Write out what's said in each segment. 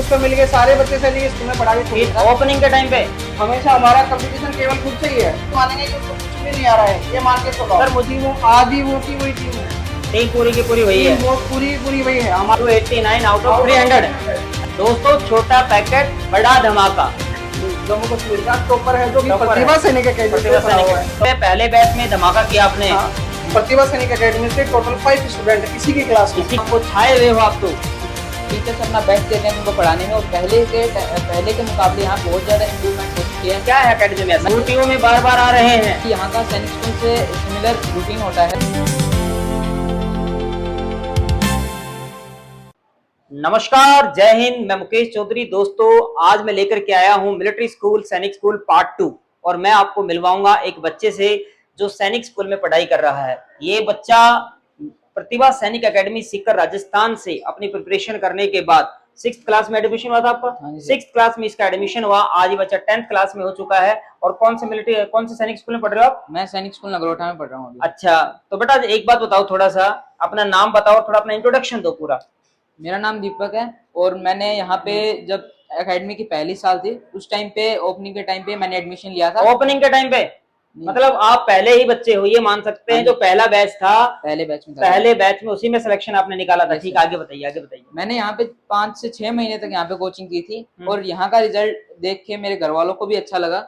पे मिल गए, सारे बच्चे सैनिक स्कूल में पढ़ा के ओपनिंग के टाइम पे हमेशा हमारा कंपटीशन केवल खुद से ही है। मानेंगे कि उसको कुछ भी नहीं आ रहा है, ये मान के चलो सर, मुझे वो आधी वो की वही टीम है, टीम पूरी की पूरी वही है, वो पूरी पूरी वही है हमारा। 289 आउट ऑफ 300। दोस्तों छोटा पैकेट बड़ा धमाका, जम्मू कश्मीर का टॉपर है जो कि टॉपर प्रतिभा है। सैनिक अकेडमी प्रतिभा से पढ़ा हुआ है। सैनिक पहले बैच में धमाका किया आपने। हाँ, प्रतिभा सैनिक अकेडमी से टोटल 5 स्टूडेंट है किसी की क्लास में। किसी को छाए हुए हो आप तो। टीचर्स अपना बेस्ट देते हैं उनको पढ़ाने में, और पहले के मुकाबले यहाँ बहुत ज़्यादा इम्प्रूवमेंट हो चुकी है। क्या है अकेडमी में ऐसा? छुट्टियों में बार बार आ रहे हैं। यहाँ का सैनिक स्कूल से सिमिलर रूटीन होता है। नमस्कार, जय हिंद, मैं मुकेश चौधरी। दोस्तों आज मैं लेकर के आया हूँ मिलिट्री स्कूल सैनिक स्कूल पार्ट 2, और मैं आपको मिलवाऊंगा एक बच्चे से जो सैनिक स्कूल में पढ़ाई कर रहा है। ये बच्चा प्रतिभा सैनिक एकेडमी सीकर राजस्थान से अपनी प्रिपरेशन करने के बाद 6th क्लास में एडमिशन हुआ था आपका। 6th क्लास में इसका एडमिशन हुआ। आज ये बच्चा 10th क्लास में हो चुका है। और कौन से सैनिक स्कूल में पढ़ रहे हो आप? मैं सैनिक स्कूल नगरोटा में पढ़ रहा हूँ। अच्छा, तो बेटा एक बात बताओ, थोड़ा सा अपना नाम बताओ, थोड़ा अपना इंट्रोडक्शन दो पूरा। मेरा नाम दीपक है, और मैंने यहाँ पे जब एकेडमी की पहली साल थी उस टाइम पे ओपनिंग के टाइम पे मैंने एडमिशन लिया था। ओपनिंग के टाइम पे मतलब आप पहले ही बच्चे हो, ये मान सकते हैं। जो पहला बैच था, पहले बैच में उसी में सिलेक्शन आपने निकाला था। ठीक, आगे बताइए, आगे बताइए। मैंने यहाँ पे 5 से 6 महीने तक यहाँ पे कोचिंग की थी, और यहाँ का रिजल्ट देख के मेरे घर वालों को भी अच्छा लगा।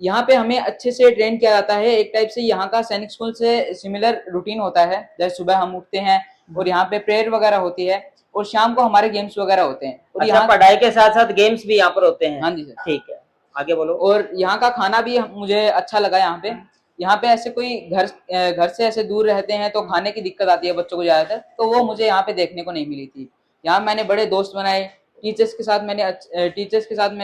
यहाँ पे हमें अच्छे से ट्रेन किया जाता है। एक टाइप से यहाँ का सैनिक स्कूल से सिमिलर रूटीन होता है। जैसे सुबह हम उठते हैं और यहाँ पे प्रेयर वगैरह होती है, और शाम को हमारे गेम्स वगैरह होते हैं। और अच्छा, यहाँ पढ़ाई के साथ साथ गेम्स भी यहाँ पर होते हैं? हाँ जी सर। ठीक है, आगे बोलो। और यहाँ का खाना भी मुझे अच्छा लगा। यहाँ पे ऐसे कोई घर से ऐसे दूर रहते हैं तो खाने की दिक्कत आती है बच्चों को ज्यादातर, तो वो मुझे यहाँ पे देखने को नहीं मिली थी। यहाँ मैंने बड़े दोस्त बनाए, टीचर्स के साथ मैंने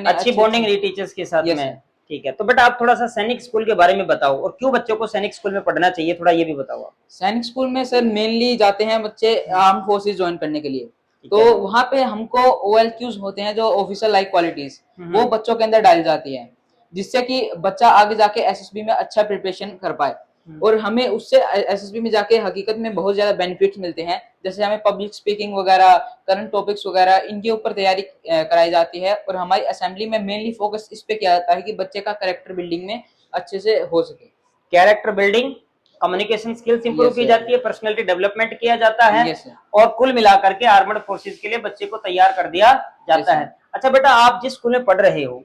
अच्छी बॉन्डिंग रही टीचर्स के साथ में। ठीक है, तो बेटा आप थोड़ा सा सैनिक स्कूल के बारे में बताओ, और क्यों बच्चों को सैनिक स्कूल में पढ़ना चाहिए, थोड़ा ये भी बताओ आप। सैनिक स्कूल में सर मेनली जाते हैं बच्चे आर्म फोर्सेस ज्वाइन करने के लिए, तो वहाँ पे हमको OLQs होते हैं जो ऑफिसर लाइक क्वालिटीज, वो बच्चों के अंदर डाली जाती है, जिससे कि बच्चा आगे जाके SSB में अच्छा प्रिपरेशन कर पाए। और हमें उससे SSB में जाके हकीकत में बहुत ज्यादा बेनिफिट्स मिलते हैं। जैसे हमें पब्लिक स्पीकिंग वगैरह, करंट टॉपिक्स वगैरह, इनके ऊपर तैयारी कराई जाती है। और हमारी असेंबली में मेनली फोकस इस पे किया जाता है कि बच्चे का कैरेक्टर बिल्डिंग में अच्छे से हो सके। Character building, communication skills improve की जाती है, पर्सनालिटी डेवलपमेंट किया जाता है, और कुल मिलाकर के आर्मर्ड फोर्सेस के लिए बच्चे को तैयार कर दिया जाता है। अच्छा बेटा, आप जिस स्कूल में पढ़ रहे हो,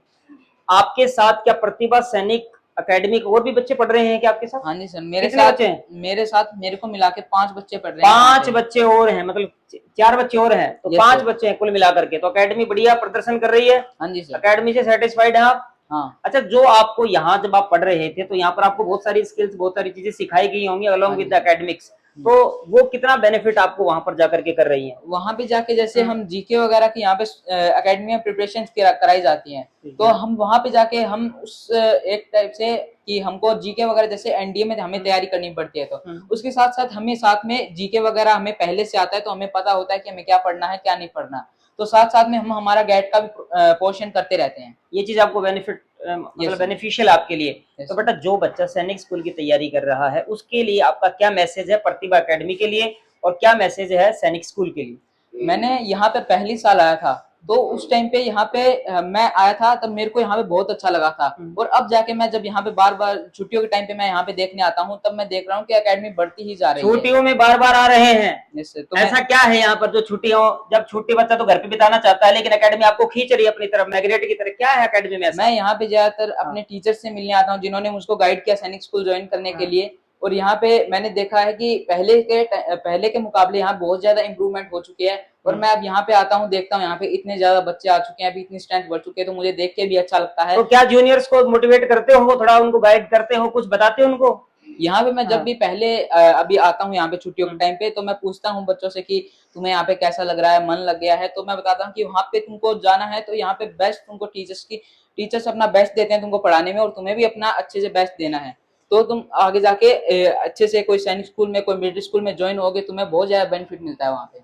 आपके साथ क्या प्रतिभा सैनिक एकेडमी के और भी बच्चे पढ़ रहे हैं क्या आपके साथ? हाँ जी सर, मेरे साथ मेरे को मिला के 5 बच्चे पढ़ रहे हैं। 5 बच्चे और हैं, मतलब 4 बच्चे और हैं, तो 5 बच्चे हैं कुल मिलाकर के। तो एकेडमी बढ़िया प्रदर्शन कर रही है। हाँ जी सर। एकेडमी से सेटिस्फाइड है आप? हाँ। अच्छा, जो आपको यहाँ जब आप पढ़ रहे थे तो यहाँ पर आपको बहुत सारी स्किल्स, बहुत सारी चीजें सिखाई गई होंगी अलॉन्ग विद द एकेडमिक्स, तो वो कितना बेनिफिट आपको वहां पर जाकर के कर रही है? वहां पे जाके जैसे हम जीके वगैरह की यहाँ पे एकेडमी में प्रिपरेशन कराई जाती हैं, तो हम वहां पे जाके हम उस एक टाइप से कि हमको जीके वगैरह जैसे एनडीए में हमें तैयारी करनी पड़ती है, तो उसके साथ साथ हमें साथ में जीके वगैरह हमें पहले से आता है, तो हमें पता होता है कि हमें क्या पढ़ना है क्या नहीं पढ़ना। तो साथ साथ में हम हमारा गैट का भी पोर्शन करते रहते हैं। ये चीज आपको मतलब बेनिफिशियल आपके लिए। तो बेटा, जो बच्चा सैनिक स्कूल की तैयारी कर रहा है उसके लिए आपका क्या मैसेज है प्रतिभा एकेडमी के लिए, और क्या मैसेज है सैनिक स्कूल के लिए? मैंने यहाँ पे पहली साल आया था, तो उस टाइम पे यहाँ पे मैं आया था, तब मेरे को यहाँ पे बहुत अच्छा लगा था। और अब जाके मैं जब यहाँ पे बार बार छुट्टियों के टाइम पे मैं यहाँ पे देखने आता हूँ, तब मैं देख रहा हूँ कि एकेडमी बढ़ती ही जा रही है। छुट्टियों में बार बार आ रहे हैं, तो ऐसा क्या है यहाँ पर जो छुट्टियों, जब छुट्टी बच्चा तो घर पे बिताना चाहता है, लेकिन एकेडमी आपको खींच रही है अपनी तरफ, मैग्नेट की तरह? क्या है एकेडमी में? मैं यहाँ पे ज्यादातर अपने टीचर से मिलने आता हूँ जिन्होंने मुझको गाइड किया सैनिक स्कूल ज्वाइन करने के लिए। और यहाँ पे मैंने देखा है कि पहले के मुकाबले यहाँ बहुत ज्यादा इम्प्रूवमेंट हो चुकी है। और मैं अब यहाँ पे आता हूँ, देखता हूँ यहाँ पे इतने ज्यादा बच्चे आ चुके हैं, अभी इतनी स्ट्रेंथ बढ़ चुकी है, तो मुझे देख के भी अच्छा लगता है। तो क्या जूनियर्स को मोटिवेट करते हो, थोड़ा उनको गाइड करते हो, कुछ बताते हो उनको? यहाँ पे मैं जब भी पहले अभी आता हूँ यहाँ पे छुट्टियों के टाइम पे, तो मैं पूछता हूँ बच्चों से कि तुम्हें यहाँ पे कैसा लग रहा है, मन लग गया है? तो मैं बताता हूँ कि वहाँ पे तुमको जाना है तो यहाँ पे बेस्ट तुमको टीचर्स अपना बेस्ट देते हैं तुमको पढ़ाने में, और तुम्हें भी अपना अच्छे से बेस्ट देना है, तो तुम आगे जाके अच्छे से कोई सैनिक स्कूल में, कोई मिलिट्री स्कूल में ज्वाइन होगे, तुम्हें बहुत ज्यादा बेनिफिट मिलता है वहाँ पे।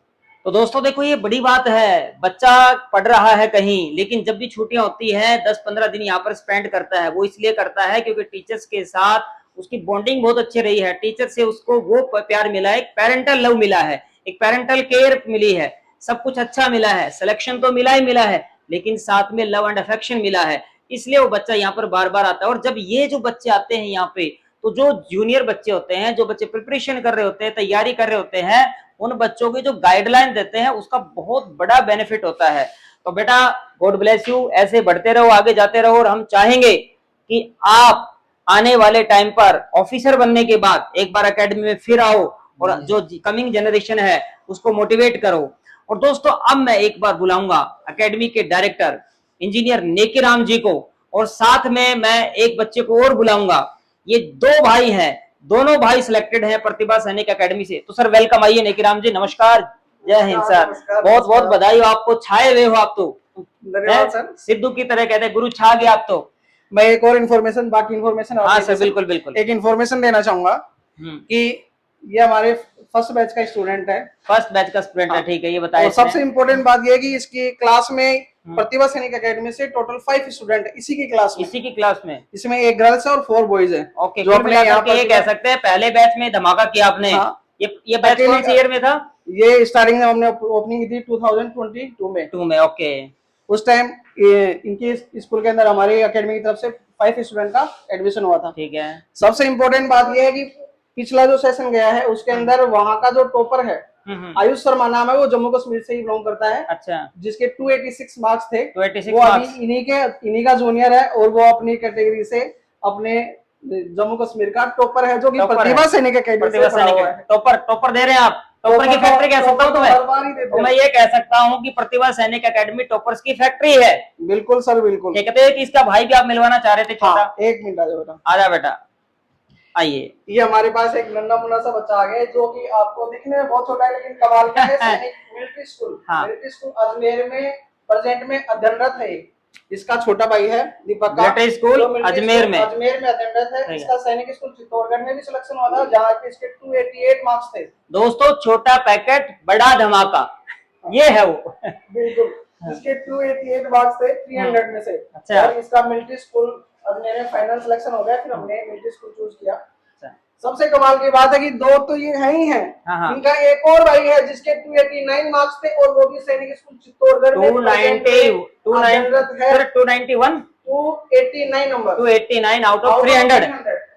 तो दोस्तों देखो, ये बड़ी बात है, बच्चा पढ़ रहा है कहीं, लेकिन जब भी छुट्टियां होती है 10-15 दिन यहाँ पर स्पेंड करता है। वो इसलिए करता है क्योंकि टीचर्स के साथ उसकी बॉन्डिंग बहुत अच्छी रही है, टीचर से उसको वो प्यार मिला है, एक पेरेंटल लव मिला है, एक पेरेंटल केयर मिली है, सब कुछ अच्छा मिला है, सिलेक्शन तो मिला ही मिला है, लेकिन साथ में लव एंड अफेक्शन मिला है, इसलिए वो बच्चा यहाँ पर बार बार आता है। और जब ये जो बच्चे आते हैं यहाँ पे, तो जो जूनियर बच्चे होते हैं, जो बच्चे प्रिपरेशन कर रहे होते हैं, तैयारी कर रहे होते हैं, उन बच्चों की जो गाइडलाइन देते हैं उसका बहुत बड़ा बेनिफिट होता है। तो बेटा गॉड ब्लेस यू, ऐसे बढ़ते रहो, आगे जाते रहो। और हम चाहेंगे कि आप आने वाले टाइम पर ऑफिसर बनने के बाद एक बार एकेडमी में फिर आओ और जो कमिंग जनरेशन है उसको मोटिवेट करो। और दोस्तों अब मैं एक बार बुलाऊंगा एकेडमी के डायरेक्टर इंजीनियर नेकीराम जी को, और साथ में मैं एक बच्चे को और बुलाऊंगा। ये दो भाई हैं, दोनों भाई सिलेक्टेड हैं प्रतिभा सैनिक एकेडमी से। तो सर वेलकम, आइए नेकीराम जी, नमस्कार, जय हिंद सर। बहुत बहुत बधाई हो आपको, छाए हुए हो आप तो, धन्यवाद सर। सिद्धू की तरह कहते हैं गुरु छा गए आप तो। मैं एक और इन्फॉर्मेशन, बाकी इन्फॉर्मेशन, हाँ सर बिल्कुल बिल्कुल, एक इन्फॉर्मेशन देना चाहूंगा कि ये हमारे फर्स्ट बैच का स्टूडेंट है। फर्स्ट बैच का स्टूडेंट है, ठीक है, ये बताइए। और सबसे इम्पोर्टेंट बात ये है कि इसकी क्लास में प्रतिभा सैनिक एकेडमी से टोटल 5 स्टूडेंट है इसी की क्लास में। इसी की क्लास में इसमें एक गर्ल्स है और 4 बॉयज है। ओके, जो अपने यहाँ पे ये कह सकते हैं पहले बैच में धमाका किया आपने। हाँ, ये बैच कौन से ईयर में था? ये स्टार्टिंग में हमने ओपनिंग की थी 2022 में। ओके, उस टाइम इनके स्कूल के अंदर हमारी एकेडमी की तरफ से 5 स्टूडेंट का एडमिशन हुआ था। ठीक है। सबसे इम्पोर्टेंट बात यह है कि पिछला जो सेशन गया है उसके अंदर वहां का जो टॉपर है आयुष शर्मा नाम है, वो जम्मू कश्मीर से ही बिलोंग करता है। अच्छा, जिसके 286 मार्क्स थे। 286 वो अभी इन्हीं का जूनियर है और वो अपनी कैटेगरी से अपने जम्मू कश्मीर का टॉपर है, जो कि प्रतिभा सैनिक एकेडमी से पढ़ा हुआ है। टॉपर दे रहे हैं आप? टॉपर की फैक्ट्री कह सकता हूँ तुम्हें? तो मैं ये कह सकता हूँ कि प्रतिभा सैनिक एकेडमी टॉपर्स की फैक्ट्री है। बिल्कुल सर, बिल्कुल। कहते हैं कि इसका भाई भी आप मिलवाना चाह रहे थे, छोटा। हाँ, एक मिनट आ जाओ बेटा। आजा बेटा, आइए। ये हमारे पास एक नन्हा मुन्ना सा बच्चा आ गया है, जो कि आपको दिखने में बहुत छोटा है लेकिन कमाल का है। सैनिक military school, military school Ajmer में प्रेजेंट में अध्ययनरत है। इसका छोटा भाई है दीपक का, मिलिट्री स्कूल अजमेर में अध्ययनरत है। इसका सैनिक स्कूल चित्तौड़गढ़ में भी सिलेक्शन हुआ था, जहाँ पे इसके 288 मार्क्स थे। दोस्तों छोटा पैकेट बड़ा धमाका, ये है वो। बिल्कुल, इसके 288 मार्क्स थे 300 में से। अच्छा। और इसका मिलिट्री स्कूल अजमेर में फाइनल सिलेक्शन हो गया, फिर हमने मिलिट्री स्कूल चूज किया। सबसे कमाल की बात है कि 2 तो ये है ही है, इनका एक और भाई है जिसके 289 मार्क्स थे और वो भी सैनिक स्कूल चित्तौड़गढ़ में 289 नंबर, 289 आउट ऑफ 300।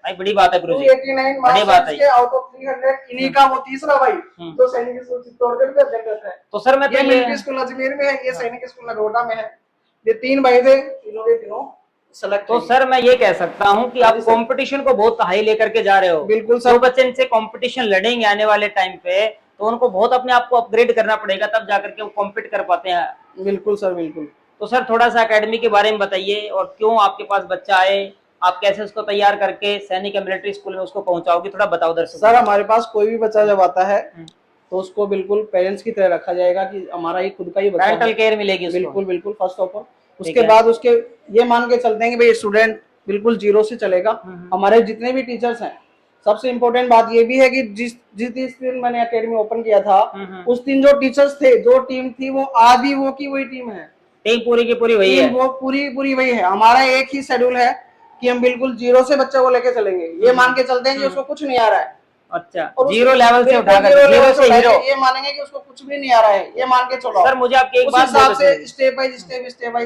भाई बड़ी बात है गुरुजी, 289 मार्क्स आउट ऑफ 300। इन्हीं का वो तीसरा भाई जो सैनिक स्कूल चित्तौड़गढ़ में अध्ययनरत है। तो सर मैं ये मिलिट्री स्कूल अजमेर में है, ये सैनिक स्कूल नगरोटा में है। ये 3 भाई थे, तीनों के तीनों सेलेक्ट। तो सर मैं ये कह सकता हूँ कि आप कंपटीशन को बहुत हाई लेकर के जा रहे हो। बिल्कुल सर। जो बच्चे इनसे कंपटीशन लड़ेंगे आने वाले टाइम पे, तो उनको बहुत अपने आप को अपग्रेड करना पड़ेगा, तब जाकर के वो कॉम्पीट कर पाते हैं। बिल्कुल सर, बिल्कुल। तो सर थोड़ा सा एकेडमी के बारे में बताइए, और क्यों आपके पास बच्चा आए, आप कैसे उसको तैयार करके सैनिक या मिलिट्री स्कूल में उसको पहुंचाओगे, थोड़ा बताओ दर्शक। सर हमारे पास कोई भी बच्चा जब आता है तो उसको बिल्कुल पेरेंट्स की तरह रखा जाएगा कि हमारा ही खुद का ही बच्चा है। पेरेंटल केयर मिलेगी उसको। बिल्कुल बिल्कुल, फर्स्ट ऑफ ऑल। उसके बाद उसके ये मान के चलते हैं कि भाई स्टूडेंट बिल्कुल 0 से चलेगा। हमारे जितने भी टीचर्स हैं, सबसे इम्पोर्टेंट बात ये भी है कि जिस दिन मैंने एकेडमी ओपन किया था, उस दिन जो टीचर्स थे, जो टीम थी, वो आज भी वो की वही टीम है। टीम पूरी की पूरी वही है, वो पूरी वही है। हमारा एक ही शेड्यूल है कि हम बिल्कुल 0 से बच्चे को लेके चलेंगे। ये मान के चलते हैं कि उसको कुछ नहीं आ रहा है। अच्छा, 0 लेवल से उठाकर 0 से हीरो। ये मानेंगे कि उसको कुछ भी नहीं आ रहा है, ये मान के चलो। सर मुझे आपकी एक बात हिसाब से स्टेप बाय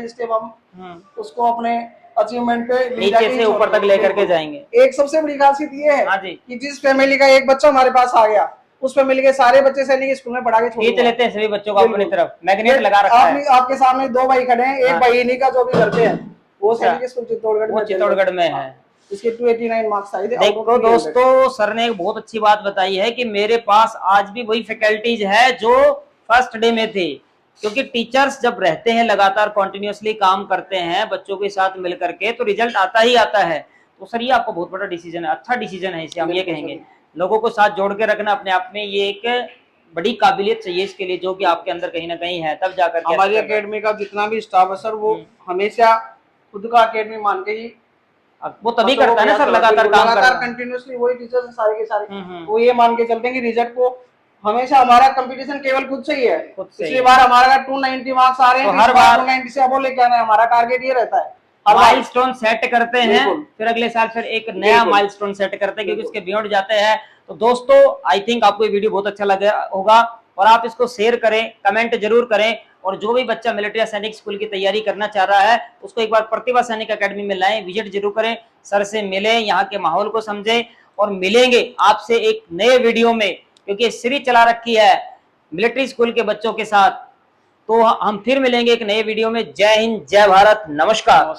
स्टेप हम उसको अपने अचीवमेंट पे नीचे से ऊपर तक लेकर के जाएंगे। एक सबसे बड़ी खासियत ये है हाँ जी, कि जिस फैमिली का एक बच्चा हमारे पास आ गया, उस फैमिली के सारे बच्चे सैनिक स्कूल में पढ़ा के खींच लेते हैं सभी बच्चों को अपनी तरफ, मैग्नेट लगा रखा है। आपके सामने 2 भाई खड़े हैं, एक भाई इन्हीं का जो भी घर पे है, वो सैनिक स्कूल चित्तौड़गढ़ में है। इसके 289 मार्क्स आए थे। देखो दोस्तों, सर ने एक बहुत अच्छी बात बताई है कि मेरे पास आज भी वही फैकल्टीज है जो फर्स्ट डे में थे, क्योंकि टीचर्स जब रहते हैं लगातार कॉन्टिन्यूसली काम करते हैं बच्चों के साथ मिल करके, तो रिजल्ट आता ही आता है। तो सर ये आपको बहुत बड़ा डिसीजन है, अच्छा डिसीजन है, इसे हम ये कहेंगे। लोगों को साथ जोड़ के रखना अपने आप में ये एक बड़ी काबिलियत चाहिए इसके लिए, जो कि आपके अंदर कहीं ना कहीं है, तब जाकर हमारी एकेडमी का जितना भी स्टाफ है सर, वो हमेशा खुद का एकेडमी मान के ही वो तभी करता है ना सर, लगातार काम करता है, कंटिन्यूअसली वही टीचर्स सारे के सारे वो ये मान के चलते हैं कि रिजल्ट को हमेशा हमारा कंपटीशन केवल खुद से ही है। पिछली बार हमारा 290 मार्क्स आ रहे हैं, तो हर बार 290 से अब लेके आना है, हमारा टारगेट ये रहता है। माइलस्टोन सेट करते हैं, फिर अगले साल फिर एक नया माइलस्टोन सेट करते हैं, क्योंकि उसके बियॉन्ड जाते हैं। तो दोस्तों आई थिंक आपको ये वीडियो बहुत अच्छा लगा होगा, और आप इसको शेयर करें, कमेंट जरूर करें, और जो भी बच्चा मिलिट्री या सैनिक स्कूल की तैयारी करना चाह रहा है उसको एक बार प्रतिभा सैनिक अकेडमी में लाएं, विजिट जरूर करें, सर से मिलें, यहाँ के माहौल को समझें और मिलेंगे आपसे एक नए वीडियो में, क्योंकि सीरीज चला रखी है मिलिट्री स्कूल के बच्चों के साथ। तो हम फिर मिलेंगे एक नए वीडियो में। जय हिंद, जय भारत, नमस्कार।